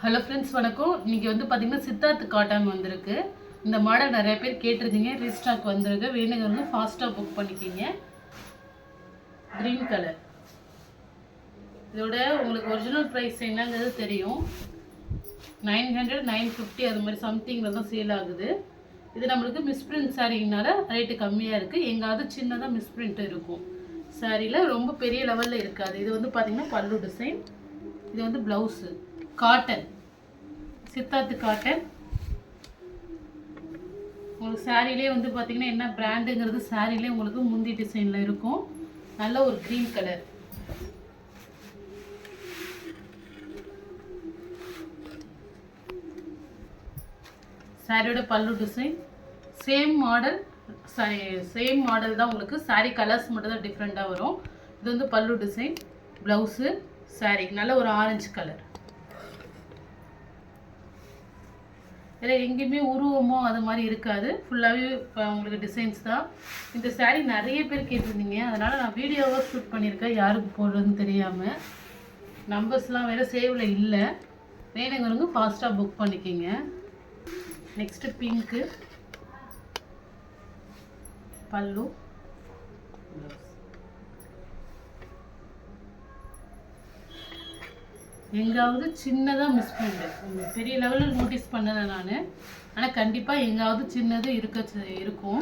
Hello friends, வணக்கம். இன்றைக்கி வந்து பார்த்திங்கன்னா சித்தார்த் காட்டன் வந்திருக்கு. இந்த மாடல் நிறைய பேர் கேட்டிருந்தீங்க. ரீஸ்டாக் வந்திருக்கு. வேணுங்கிறவங்க ஃபாஸ்ட்டாக புக் பண்ணிக்கிங்க. Green colour. இதோட உங்களுக்கு ஒரிஜினல் ப்ரைஸ் என்னங்கிறது தெரியும். 900 950 அது மாதிரி சம்திங்கில் தான் சேல் ஆகுது. இது நம்மளுக்கு மிஸ்பிரிண்ட் சாரீனால ரேட்டு கம்மியாக இருக்குது. எங்காவது சின்னதாக மிஸ்பிரிண்ட் இருக்கும். சாரியில் ரொம்ப பெரிய லெவலில் இருக்காது. இது வந்து பார்த்திங்கன்னா பல்லு டிசைன். இது வந்து ப்ளவுஸு காட்டன், சித்தார்த் காட்டன். உங்களுக்கு சாரிலே வந்து பார்த்தீங்கன்னா என்ன பிராண்டுங்கிறது சாரிலே உங்களுக்கு முந்தி டிசைனில் இருக்கும். நல்ல ஒரு க்ரீன் கலர். சாரியோட பல்லு design same model. Same model தான். உங்களுக்கு சாரி கலர்ஸ் மட்டும் தான் டிஃப்ரெண்ட்டாக வரும். இது வந்து பல்லு டிசைன், ப்ளவுஸு, சாரி நல்ல ஒரு ஆரஞ்சு கலர். இதில் எங்கேயுமே உருவமோ அது மாதிரி இருக்காது. ஃபுல்லாகவே இப்போ உங்களுக்கு டிசைன்ஸ் தான். இந்த சாரீ நிறைய பேர் கேட்டிருந்தீங்க. அதனால் நான் வீடியோவாக ஷூட் பண்ணியிருக்கேன், யாருக்கு போடுறதுன்னு தெரியாமல். நம்பர்ஸ்லாம் வேறு சேவில் இல்லை. வேணுங்கிறவங்க ஃபாஸ்ட்டாக புக் பண்ணிக்கிங்க. நெக்ஸ்ட்டு பிங்க்கு பல்லு, எங்காவது சின்னதாக மிஸ் பண்ணிட்டேன். பெரிய லெவலில் நோட்டீஸ் பண்ணலை நான். ஆனால் கண்டிப்பாக எங்காவது சின்னது இருக்கும்.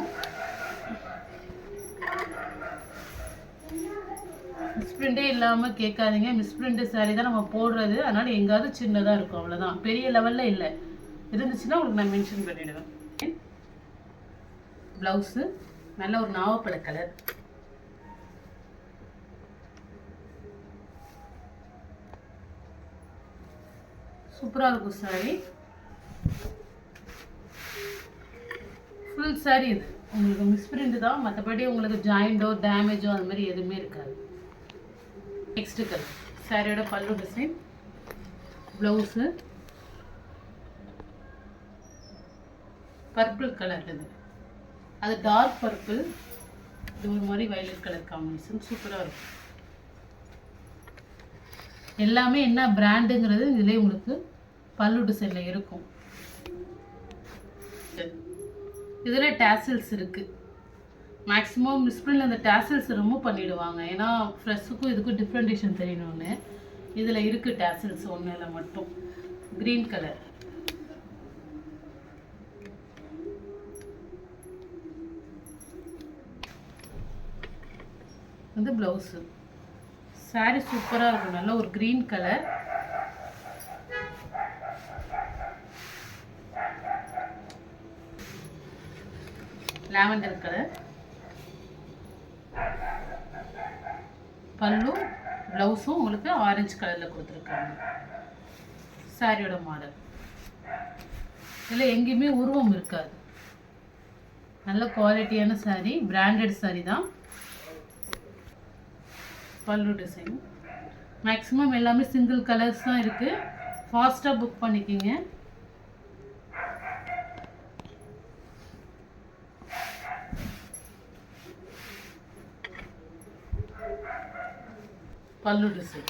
மிஸ்பிரிண்டே இல்லாமல் கேட்காதீங்க. மிஸ்பிரிண்ட் சாரி தான் நம்ம போடுறது. அதனால் எங்காவது சின்னதாக இருக்கும், அவ்வளோதான். பெரிய லெவலில் இல்லை. இருந்துச்சுன்னா உங்களுக்கு நான் மென்ஷன் பண்ணிவிடுவேன். ப்ளவுஸு நல்ல ஒரு நாவப்பழ கலர். சூப்பராக இருக்கும் சாரி. ஃபுல் சாரி இது உங்களுக்கு மிஸ்பிரிண்ட் தான். மற்றபடி உங்களுக்கு ஜாயிண்டோ டேமேஜோ அது மாதிரி எதுவுமே இருக்காது. Next colour. சாரியோட பல்லு டிசைன், ப்ளவுஸு பர்பிள் கலர். இது அது டார்க் பர்பிள். இது ஒரு மாதிரி வயலட் கலர் காம்பினேஷன். சூப்பராக இருக்கும். எல்லாமே என்ன பிராண்டுங்கிறது இதிலே உங்களுக்கு பல்லு டிசைனில் இருக்கும். இதில் டேசல்ஸ் இருக்குது. மேக்ஸிமம் மிஸ்பிரிண்டில் அந்த டேசல்ஸ் ரிமூவ் பண்ணிவிடுவாங்க. ஏன்னா ஃப்ரெஷ்ஷுக்கும் இதுக்கும் டிஃப்ரெண்டேஷன் தெரியணும்னு. இதில் இருக்குது டேசல்ஸ் ஒன்றில் மட்டும். Green colour. வந்து ப்ளவுஸு. சாரி சூப்பராக இருக்கும். நல்ல ஒரு க்ரீன் கலர். Lavender colour. பல்லு ப்ளவுஸும் உங்களுக்கு ஆரஞ்சு கலரில் கொடுத்துருக்காங்க. சாரியோட மாடல். இதில் எங்கேயுமே உருவம் இருக்காது. நல்ல குவாலிட்டியான சாரி, பிராண்டட் சாரி தான். பல்லு டிசைன் மேக்ஸிமம் எல்லாமே சிங்கிள் கலர்ஸ் தான் இருக்குது. ஃபாஸ்ட்டாக புக் பண்ணிக்கிங்க. பல்லு டிசைன்,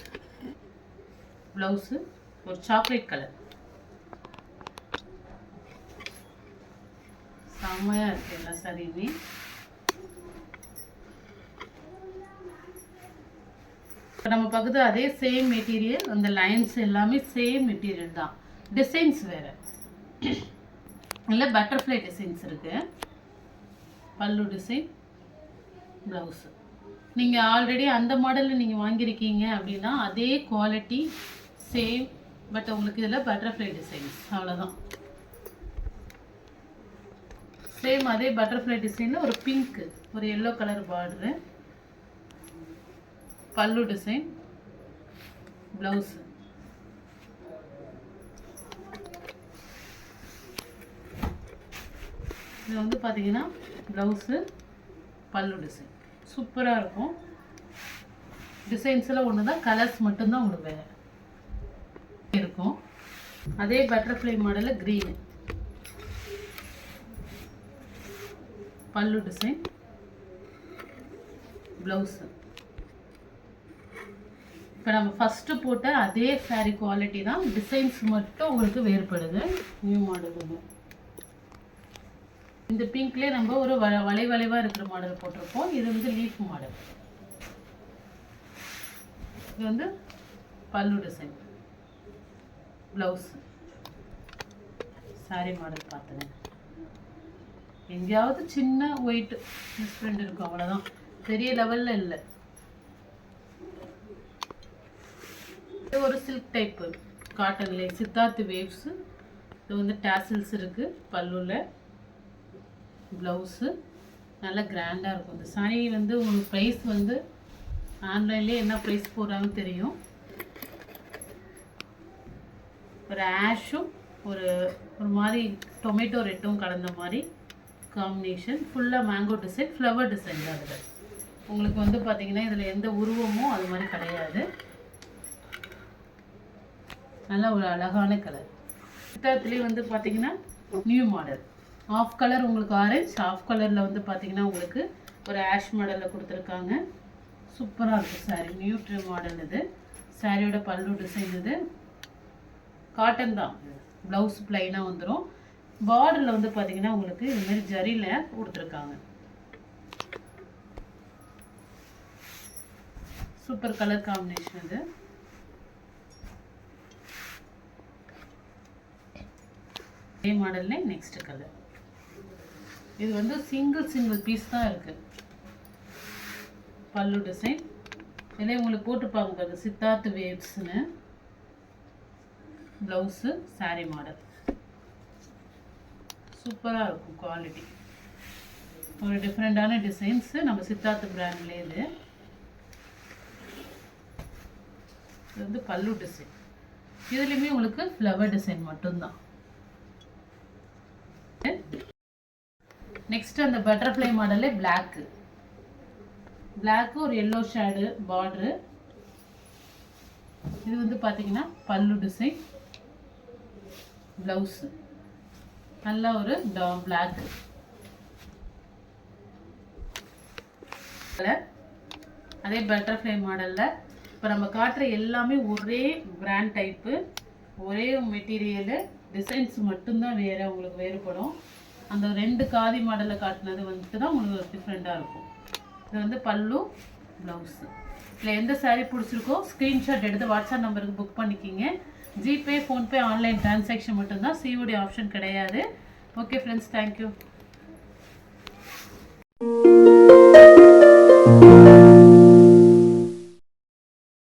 ப்ளவுஸு ஒரு சாக்லேட் கலர். செம்மையாக இருக்குது எல்லா சாரியுமே. இப்போ நம்ம பார்க்குறது அதே சேம் மெட்டீரியல். அந்த லைன்ஸ் எல்லாமே சேம் மெட்டீரியல் தான். டிசைன்ஸ் வேறு. இல்லை பட்டர்ஃப்ளை டிசைன்ஸ் இருக்குது. பல்லு டிசைன், ப்ளவுஸு. நீங்கள் ஆல்ரெடி அந்த மாடலில் நீங்கள் வாங்கியிருக்கீங்க அப்படின்னா அதே குவாலிட்டி சேம். பட் உங்களுக்கு இதில் பட்டர்ஃப்ளை டிசைன்ஸ் அவ்வளோதான். சேம் அதே பட்டர்ஃப்ளை டிசைனில் ஒரு பிங்க்கு, ஒரு எல்லோ கலர் பார்டரு. பல்லு டிசைன், ப்ளவுஸு. இது வந்து பார்த்தீங்கன்னா ப்ளவுஸு, பல்லு டிசைன் சூப்பராக இருக்கும். டிசைன்ஸில் ஒன்று தான், கலர்ஸ் மட்டும்தான் உங்களுக்கு வேறு இருக்கும். அதே பட்டர்ஃப்ளை மாடலில் க்ரீனு. பல்லு டிசைன், ப்ளவுஸு. இப்போ நம்ம ஃபஸ்ட்டு போட்ட அதே சாரீ குவாலிட்டி தான், டிசைன்ஸ் மட்டும் உங்களுக்கு வேறுபடுது. நியூ மாடல் இது. இந்த பிங்க்லேயே நம்ம ஒரு வளைவாக இருக்கிற மாடல் போட்டிருப்போம். இது வந்து லீஃப் மாடல். இது வந்து பல்லு டிசைன், ப்ளவுஸ், சாரீ மாடல் பார்த்துங்க. எங்கேயாவது சின்ன ஒயிட் டிஃப்ரெண்ட் இருக்கும், அவ்வளோதான், பெரிய லெவலில் இல்லை. இது ஒரு சில்க் டைப்பு காட்டன்லேயே சித்தார்த் வேவ்ஸு. இது வந்து டேசில்ஸ் இருக்குது பல்லுவில். ப்ளவுஸு நல்லா கிராண்டாக இருக்கும். இந்த சாரீ வந்து உங்களுக்கு ப்ரைஸ் வந்து ஆன்லைன்லேயே என்ன ப்ரைஸ் போடுறாங்கன்னு தெரியும். ஒரு ஆஷும் ஒரு மாதிரி டொமேட்டோ ரெட்டும் கலந்த மாதிரி காம்பினேஷன். ஃபுல்லாக மேங்கோ டிசைன், ஃப்ளவர் டிசைன் தான் அதில். உங்களுக்கு வந்து பார்த்திங்கன்னா இதில் எந்த உருவமும் அது மாதிரி கிடையாது. நல்லா ஒரு அழகான கலர். சித்தார்த்துலேயே வந்து பார்த்திங்கன்னா நியூ மாடல். ஆஃப் கலர் உங்களுக்கு ஆரஞ்ச், ஆஃப் கலரில் வந்து பார்த்திங்கன்னா உங்களுக்கு ஒரு ஆஷ் மாடலில் கொடுத்துருக்காங்க. சூப்பராக இருக்கும் சாரீ. நியூ மாடல் இது. சாரியோட பல்லு டிசைன் இது. காட்டன் தான். ப்ளவுஸ் ப்ளைனாக வந்துடும். பார்டரில் வந்து பார்த்திங்கன்னா உங்களுக்கு இதுமாரி ஜரியில் கொடுத்துருக்காங்க. சூப்பர் கலர் காம்பினேஷன் இது. இதே மாடல்ல நெக்ஸ்ட் கலர். இது வந்து சிங்கிள் பீஸ் தான் இருக்குது. பல்லு டிசைன் இதில் உங்களுக்கு போட்டுப்பாங்க பாருங்க, சித்தார்த் வேவ்ஸ்னு. ப்ளவுஸு சாரீ மாடல் சூப்பராக இருக்கும். குவாலிட்டி ஒரு டிஃப்ரெண்ட்டான டிசைன்ஸு நம்ம சித்தார்த் பிராண்ட்லேயே. இது வந்து பல்லு டிசைன். இதுலேயுமே உங்களுக்கு ஃப்ளவர் டிசைன் மட்டும்தான். நெக்ஸ்ட் அந்த பட்டர்ஃப்ளை மாடலே பிளாக்கு ஒரு எல்லோ ஷேடு பார்டரு. இது வந்து பார்த்தீங்கன்னா பல்லு டிசைன், ப்ளவுஸு நல்லா ஒரு பிளாக் கலர். அதே பட்டர்ஃப்ளை மாடலில் இப்போ நம்ம காட்டுற எல்லாமே ஒரே பிராண்ட் டைப்பு, ஒரே மெட்டீரியலு, டிசைன்ஸ் மட்டும்தான் உங்களுக்கு வேறுபடும். அந்த 2 காதி மாடலில் காட்டினது வந்துட்டு தான் உங்களுக்கு டிஃப்ரெண்ட்டாக இருக்கும். இது வந்து பல்லு, ப்ளவுஸு. இல்லை எந்த சாரீ பிடிச்சிருக்கோ ஸ்க்ரீன்ஷாட் எடுத்து வாட்ஸ்அப் நம்பருக்கு புக் பண்ணிக்கிங்க. ஜிபே, ஃபோன்பே, ஆன்லைன் டிரான்சாக்ஷன் மட்டும்தான், சிஓடி ஆப்ஷன் கிடையாது. Okay friends, thank you.